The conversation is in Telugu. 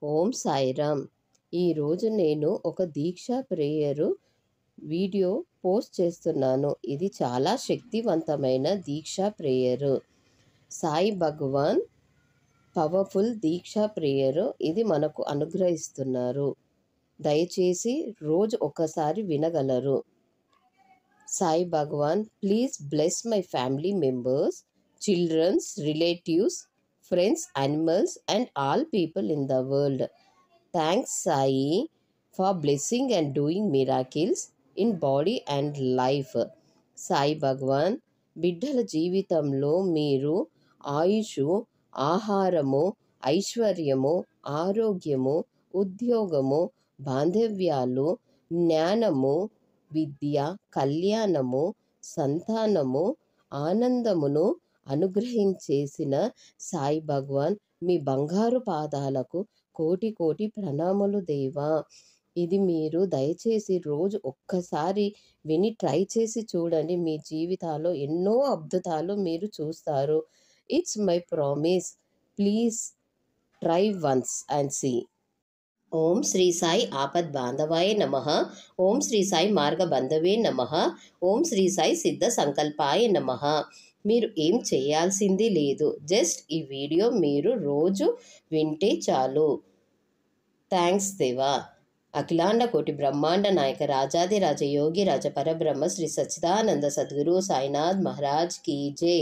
ఓం సాయిరామ్. ఈరోజు నేను ఒక దీక్షా ప్రేయరు వీడియో పోస్ట్ చేస్తున్నాను. ఇది చాలా శక్తివంతమైన దీక్షా ప్రేయరు. సాయి భగవాన్ పవర్ఫుల్ దీక్షా ప్రేయరు ఇది మనకు అనుగ్రహిస్తున్నారు. దయచేసి రోజు ఒకసారి వినగలరు. Sai Bhagwan, please bless my family members, childrens, relatives, friends, animals, and all people in the world. Thanks, Sai, for blessing and doing miracles in body and life. Sai Bhagwan, బిడ్డల జీవితంలో మీరు ఆయుషు, ఆహారము, ఐశ్వర్యము, ఆరోగ్యము, ఉద్యోగము, బాంధవ్యాలు, జ్ఞానము, విద్య, కళ్యాణము, సంతానము, ఆనందమును అనుగ్రహించేసిన సాయి భగవాన్, మీ బంగారు పాదాలకు కోటి కోటి ప్రణామములు దేవా. ఇది మీరు దయచేసి రోజు ఒక్కసారి విని ట్రై చేసి చూడండి. మీ జీవితాల్లో ఎన్నో అద్భుతాలు మీరు చూస్తారు. It's my promise. Please try once and see. ఓం శ్రీ సాయి ఆపద్ బాంధవాయ నమః. ఓం శ్రీ సాయి మార్గ బంధవే నమః. ఓం శ్రీ సాయి సిద్ధ సంకల్పాయ నమః. మీరు ఏం చేయాల్సింది లేదు. జస్ట్ ఈ వీడియో మీరు రోజు వింటే చాలు. థ్యాంక్స్ దేవా. అఖిలాండ కోటి బ్రహ్మాండ నాయక రాజాది రాజ యోగి రాజ పరబ్రహ్మ శ్రీ సచ్చిదానంద సద్గురు సాయినాథ్ మహారాజ్ కీ జై.